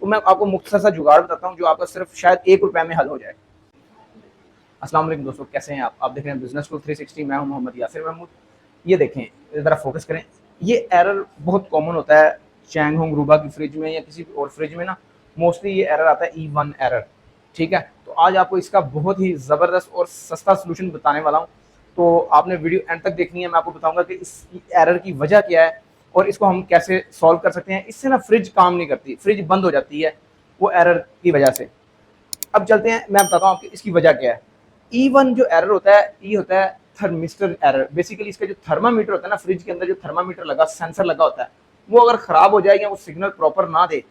तो मैं आपको मुख्तसर सा जुगाड़ बताता हूँ जो आपका सिर्फ शायद ₹1 में हल हो जाए। अस्सलाम वालेकुम दोस्तों, कैसे हैं आप देख रहे हैं बिजनेस टूल 360। मैं हूं मोहम्मद यासिर महमूद। ये देखें, ज़रा फोकस करें। ये एरर बहुत कॉमन होता है चैंग होंग रूबा की फ्रिज में या किसी और फ्रिज में ना, मोस्टली ये एरर आता है E1 एरर। ठीक है, तो आज आपको इसका बहुत ही ज़बरदस्त और सस्ता सोल्यूशन बताने वाला हूँ। तो आपने वीडियो एंड तक देखनी है। मैं आपको बताऊंगा कि इस एरर की वजह क्या है और इसको हम कैसे सॉल्व कर सकते हैं। इससे ना फ्रिज काम नहीं करती, फ्रिज बंद हो जाती है वो एरर की वजह से। अब चलते हैं, मैं बताता हूँ आपको इसकी वजह क्या है। E1 जो एरर होता है, ये होता है थर्मिस्टर एरर। बेसिकली इसका जो थर्मामीटर होता है ना, फ्रिज के अंदर जो थर्मामीटर लगा, सेंसर लगा होता है, वो अगर खराब हो जाए या वो सिग्नल प्रॉपर ना दे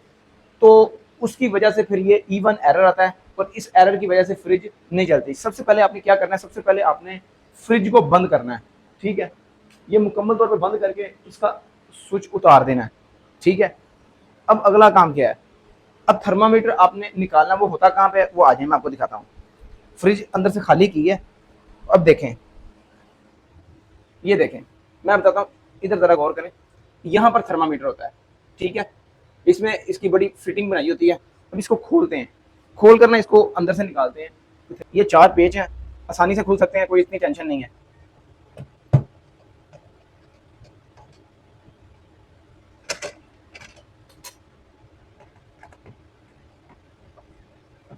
तो उसकी वजह से फिर ये E1 एरर आता है और इस एरर की वजह से फ्रिज नहीं चलती। सबसे पहले आपने क्या करना है, सबसे पहले आपने फ्रिज को बंद करना है। ठीक है, ये मुकम्मल तौर पर बंद करके इसका स्विच उतार देना है। ठीक है, अब अगला काम क्या है, अब थर्मामीटर आपने निकालना, वो होता कहाँ पे है वो आ जाए मैं आपको दिखाता हूँ। फ्रिज अंदर से खाली की है। अब देखें, ये देखें, मैं बताता हूँ, इधर जरा गौर करें। यहाँ पर थर्मामीटर होता है। ठीक है, इसमें इसकी बड़ी फिटिंग बनाई होती है। अब इसको खोलते हैं, खोल कर ना इसको अंदर से निकालते हैं। ये 4 पेच हैं, आसानी से खुल सकते हैं, कोई इतनी टेंशन नहीं है।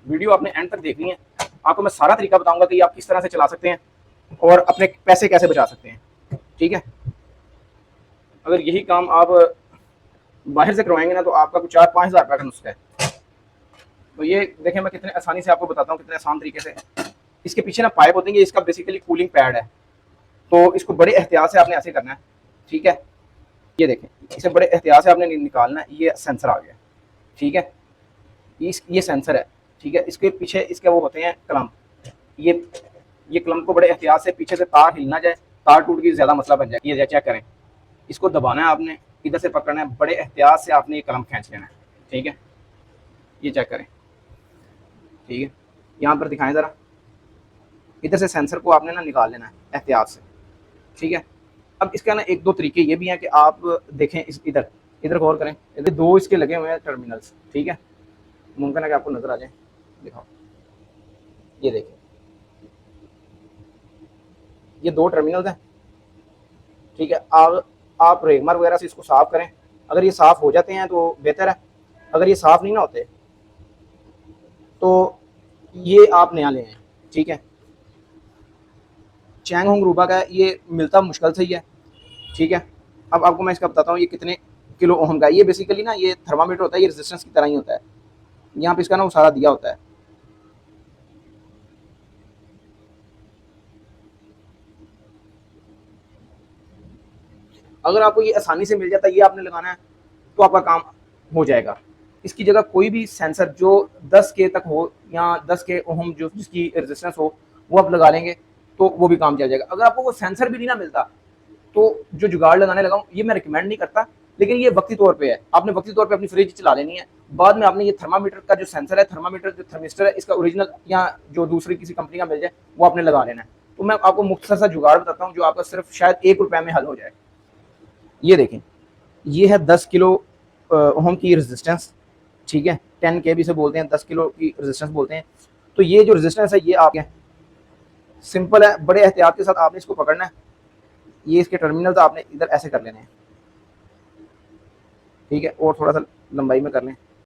वीडियो आपने एंड तक देखनी है। आपको मैं सारा तरीका बताऊंगा कि आप किस तरह से चला सकते हैं और अपने पैसे कैसे बचा सकते हैं। ठीक है, अगर यही काम आप बाहर से करवाएंगे ना तो आपका कुछ 4-5 हज़ार रुपये का नुस्खा है। तो ये देखें, मैं कितने आसानी से आपको बताता हूँ, कितने आसान तरीके से। इसके पीछे ना पाइप होती है, इसका बेसिकली कूलिंग पैड है। तो इसको बड़े एहतियात से आपने ऐसे करना है। ठीक है, ये देखें, इसे बड़े एहतियात से आपने निकालना है। ये सेंसर आ गया। ठीक है, ये सेंसर है। ठीक है, इसके पीछे इसके वो होते हैं क्लम्प। ये क्लम्प को बड़े एहतियात से, पीछे से तार हिल ना जाए, तार टूट के ज़्यादा मसला बन जाए। ये चेक करें, इसको दबाना है आपने, इधर से पकड़ना है, बड़े एहतियात से आपने ये क्लम्प खींच लेना है। ठीक है, ये चेक करें। ठीक है, यहाँ पर दिखाएं ज़रा, इधर से सेंसर को आपने ना निकाल लेना है एहतियात से। ठीक है, अब इसका ना 1-2 तरीके ये भी हैं कि आप देखें, इस इधर इधर गौर करें, इधर 2 इसके लगे हुए हैं टर्मिनल्स। ठीक है, मुमकिन है कि आपको नजर आ जाए, दिखाओ, ये देखें, ये 2 टर्मिनल्स हैं। ठीक है, आप रेगमार वगैरह से इसको साफ करें। अगर ये साफ हो जाते हैं तो बेहतर है, अगर ये साफ नहीं ना होते तो ये आप नया ले आए। ठीक है, चैंग होंग रूबा का ये मिलता मुश्किल से ही है। ठीक है, अब आपको मैं इसका बताता हूँ ये कितने किलो ओहम का है। ये बेसिकली ना ये थर्मामीटर होता है, ये रेजिस्टेंस की तरह ही होता है। यहाँ पे इसका ना वो सारा दिया होता है। अगर आपको ये आसानी से मिल जाता है, ये आपने लगाना है तो आपका काम हो जाएगा। इसकी जगह कोई भी सेंसर जो 10K तक हो या 10K ओहम जो जिसकी रेजिस्टेंस हो, वो आप लगा लेंगे तो वो भी काम चल जाएगा। अगर आपको वो सेंसर भी नहीं ना मिलता तो जो जुगाड़ लगाने लगा हूँ ये मैं रिकमेंड नहीं करता, लेकिन ये वक्ती तौर पे है। आपने वक्ती तौर पे अपनी फ्रिज चला लेनी है। बाद में आपने ये थर्मामीटर का जो सेंसर है, थर्मामीटर जो थर्मिस्टर है, इसका ओरिजिनल या जो दूसरी किसी कंपनी का मिल जाए वो आपने लगा लेना है। तो मैं आपको मुख्तसर सा जुगाड़ बताता हूँ जो आपका सिर्फ शायद ₹1 में हल हो जाए। ये देखें, ये है 10 किलो ओम की रेजिस्टेंस। ठीक है, 10K से बोलते हैं, 10 किलो की रेजिस्टेंस बोलते हैं। तो ये जो रेजिस्टेंस है ये आपके सिंपल है, बड़े एहतियात के साथ आपने इसको पकड़ना है। ये इसके टर्मिनल तो आपने इधर ऐसे कर लेने हैं। ठीक है, और थोड़ा सा लंबाई में कर लें।